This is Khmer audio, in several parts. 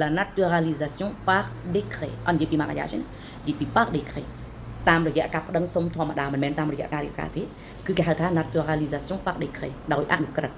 la naturalisation par décret អត់និយាយពីម៉ាក់អាយ៉ាទេណានិយាយពី par décret តាមរយៈការប្តឹងសុំធម្មតាមិនមែនតាមរយៈការរៀបការទេគឺគេហៅថា naturalisation par décret ដោយអនុក្រឹត្យ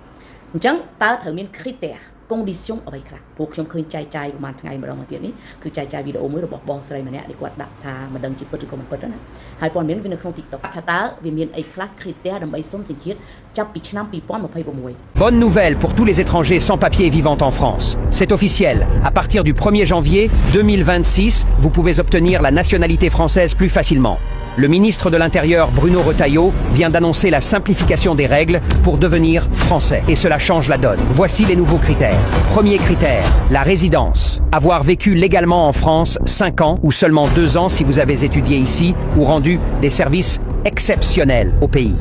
អញ្ចឹងតើត្រូវមាន critère condition អ្វីខ្លះព្រោះខ្ញុំឃើញចែកចាយប្រហែលថ្ងៃម្ដងមកទៀតនេះគឺចែកចាយវីដេអូមួយរបស់បងស្រីម្នាក់ដែលគាត់ដាក់ថាមិនដឹងជាពិតឬក៏មិនពិតណាហើយព័ត៌មានវានៅក្នុង TikTok ថាតើវាមានអីខ្លះ critère ដើម្បីសុំសញ្ជាតិចាប់ពីឆ្នាំ2026 Bonne nouvelle pour tous les étrangers sans papier vivant en France. C'est officiel. À partir du 1er janvier 2026, vous pouvez obtenir la nationalité française plus facilement. Le ministre de l'Intérieur, Bruno Retailleau, vient d'annoncer la simplification des règles pour devenir français. Et cela change la donne. Voici les nouveaux critères. Premier critère, la résidence. Avoir vécu légalement en France 5 ans ou seulement 2 ans si vous avez étudié ici ou rendu des services exceptionnels au pays.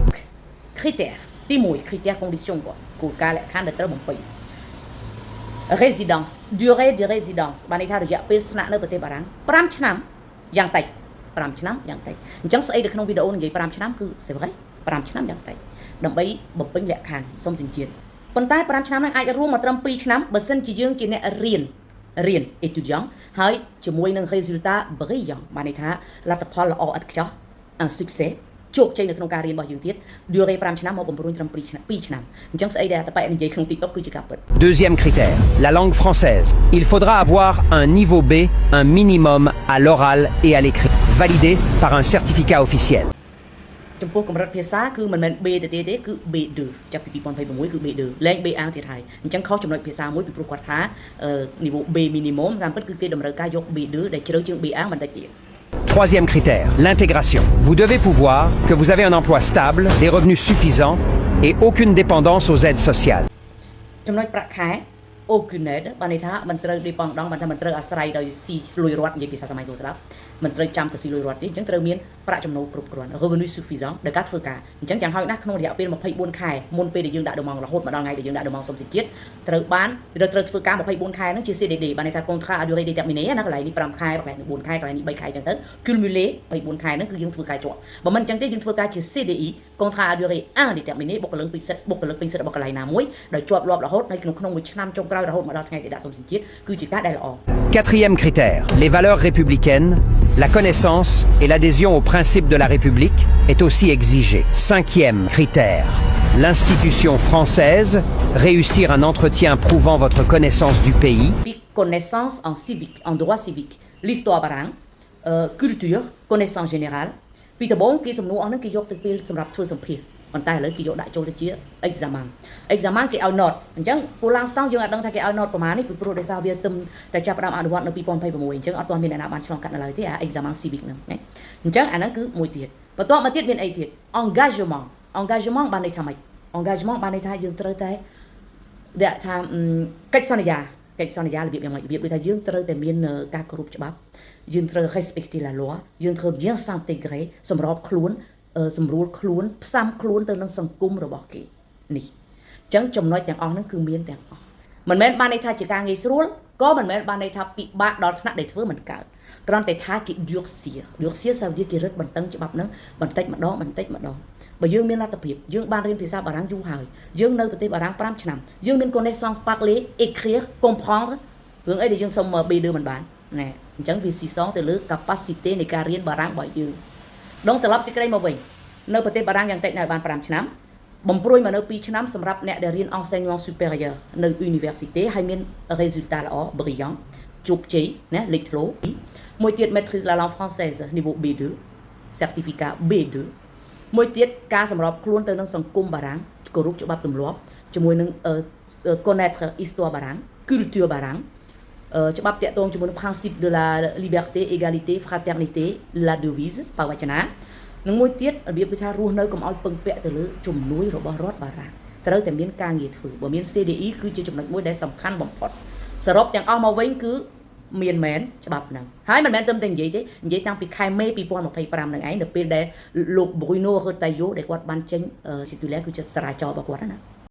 Critère ទី1 critère condition គាត់គោលការណ៍លក្ខខណ្ឌដែលត្រូវបំពេញ résidence durée de résidence បានន័យថារយៈពេលស្នាក់នៅប្រទេសបារាំង5ឆ្នាំយ៉ាងតិច5ឆ្នាំយ៉ាងតិចអញ្ចឹងស្អីនៅក្នុងវីដេអូនិយាយ5ឆ្នាំគឺ c'est vrai 5ឆ្នាំយ៉ាងតិចដើម្បីបំពេញលក្ខខណ្ឌសុំសញ្ជាតិប៉ុន្តែ5ឆ្នាំហ្នឹងអាចរួមមកត្រឹម2ឆ្នាំបើសិនជាយើងជាអ្នករៀន étudiant ហើយជាមួយនឹង résultat brillant បានន័យថាលទ្ធផលល្អឥតខ្ចោះ un succès ជោគជ័យនៅក្នុងការរៀនរបស់យើងទៀត durée 5ឆ្នាំមកបំរុញត្រឹម2ឆ្នាំអញ្ចឹងស្អីដែលតប៉ែនិយាយក្នុង TikTok គឺជាការពិត Deuxième critère, la langue française. Il faudra avoir un niveau B, un minimum à l'oral et à l'écrit, validé par un certificat officiel. ចំពោះកម្រិតភាសាគឺមិនមែន B ទេគឺ B2 ចាប់ពី2026គឺ B2 លែង B1 ទៀតហើយអញ្ចឹងខុសចំណុចភាសាមួយពីព្រោះគាត់ថា niveau B minimum តាមពិតគឺគេតម្រូវការយក B2 ដែលជ្រៅជាង B1 បន្តិចទៀត Troisième critère, l'intégration. Vous devez pouvoir que vous avez un emploi stable, des revenus suffisants et aucune dépendance aux aides sociales. ចំណុចប្រាក់ខែ aucune aide បានន័យថាមិនត្រូវ dépendant បានថាមិនត្រូវអាស្រ័យដោយស៊ីលុយរត់និយាយភាសាសម័យចូលស្ដាប់មិនត្រូវចាំទៅស៊ីលុយរត់ទេអញ្ចឹងត្រូវមានប្រាក់ចំណូលគ្រប់គ្រាន់ revenu suffisant ដោយការធ្វើការអញ្ចឹងយ៉ាងហោចណាស់ក្នុងរយៈពេល24ខែមុនពេលដែលយើងដាក់ដំណងរហូតមកដល់ថ្ងៃដែលយើងដាក់ដំណងសុំសញ្ជាតិត្រូវធ្វើការ24ខែហ្នឹងជា CDD បានន័យថា contrat à durée déterminée ណាកន្លែងនេះ5ខែកន្លែងនេះ4ខែកន្លែងនេះ3ខែអញ្ចឹងទៅ cumulé 24ខែហ្នឹងគឺយើងធ្វើការជាប់បើមិនអញ្ចឹងទេយើងធ្វើការជា CDI contrat à durée indéterminée បុគ្គលិកពេញសិទ្ធិរបស់កន្លែងណាមួយដោយជាប់លាប់រហូតនៅក្នុងមួយឆ្នាំចុងក្រោយរហូតមកដល់ថ្ងៃដែលដាក់សុំសញ្ជាតិគឺជាការដែលល្អ Quatrième critère, les valeurs républicaines, la connaissance et l'adhésion aux principes de la République est aussi exigée. Cinquième critère, l'institution française, réussir un entretien prouvant votre connaissance du pays. Connaissance en civique, en droit civique, l'histoire barang, culture, connaissance générale. Puis d'abord, qui sont nous en un qui y a des pays qui sont rapportés sur pied. ប៉ុន្តែឥឡូវគេយកដាក់ចូលទៅជា examen គេឲ្យ note អញ្ចឹង pour l'instant យើងអត់ដឹងថាគេឲ្យ note ប្រមាណនេះពីព្រោះដោយសារវាតែចាប់ផ្ដើមអនុវត្តនៅ2026អញ្ចឹងអត់ទាន់មានអ្នកណាបានឆ្លងកាត់នៅឡើយទេអា examen civic ហ្នឹងណាអញ្ចឹងអាហ្នឹងគឺមួយទៀតបន្ទាប់មកទៀតមានអីទៀត engagement បានន័យថាម៉េច engagement បានន័យថាយើងត្រូវតែដាក់ថាកិច្ចសន្យារបៀបយ៉ាងម៉េចរបៀបដូចថាយើងត្រូវតែមានការគោរពច្បាប់យើងត្រូវ respecter la loi យើងត្រូវ bien s'intégrer សម្របខ្លួនសម្រួលខ្លួនផ្សំខ្លួនទៅនឹងសង្គមរបស់គេនេះអញ្ចឹងចំណុចទាំងអស់ហ្នឹងគឺមានទាំងអស់មិនមែនបានន័យថាជាការងាយស្រួលក៏មិនមែនបានន័យថាពិបាកដល់ថ្នាក់ដែលធ្វើមិនកើតគ្រាន់តែថាគេ durcir ça veut dire គេរឹតបន្តឹងច្បាប់ហ្នឹងបន្តិចម្ដងបើយើងមានលទ្ធភាពយើងបានរៀនភាសាបារាំងយូរហើយយើងនៅប្រទេសបារាំង5ឆ្នាំយើងមាន connaissance parler écrire comprendre រឿងអីដែលយើងសុំ B2 មិនបានណែអញ្ចឹងវាស៊ីសងទៅលើ capacity នៃការរៀនបារាំងរបស់យើងដងត្រឡប់សេចក្តីមកវិញនៅប្រទេសបារាំងយ៉ាងតិចនៅបាន5ឆ្នាំបំព្រួយមកនៅ2ឆ្នាំសម្រាប់អ្នកដែលរៀន enseignement supérieur នៅ université ហើយមាន résultat ល្អ brillant ជោគជ័យណាលេខធ្លោមួយទៀត maîtrise la langue française niveau B2 certificat B2 មួយទៀតការសម្របខ្លួនទៅនឹងសង្គមបារាំងគោរពច្បាប់ទម្លាប់ជាមួយនឹង connaître histoire បារាំង culture បារាំងច្បាប់តាក់ទងជាមួយនឹង principe de la liberté égalité fraternité la devise បវចនានិងមួយទៀតរបៀបថារស់នៅកុំឲ្យពឹងពាក់ទៅលើជំនួយរបស់រដ្ឋបារាំងត្រូវតែមានការងារធ្វើបើមាន CDI គឺជាចំណុចមួយដែលសំខាន់បំផុតសរុបទាំងអស់មកវិញគឺមានមែនច្បាប់ហ្នឹងហើយមិនមែនត្រឹមតែនិយាយទេនិយាយតាំងពីខែមេ2025ហ្នឹងឯងនៅពេលដែលលោក Bruno Retailleau ដែលគាត់បានចេញ circulaire គឺជាសារាចររបស់គាត់ណា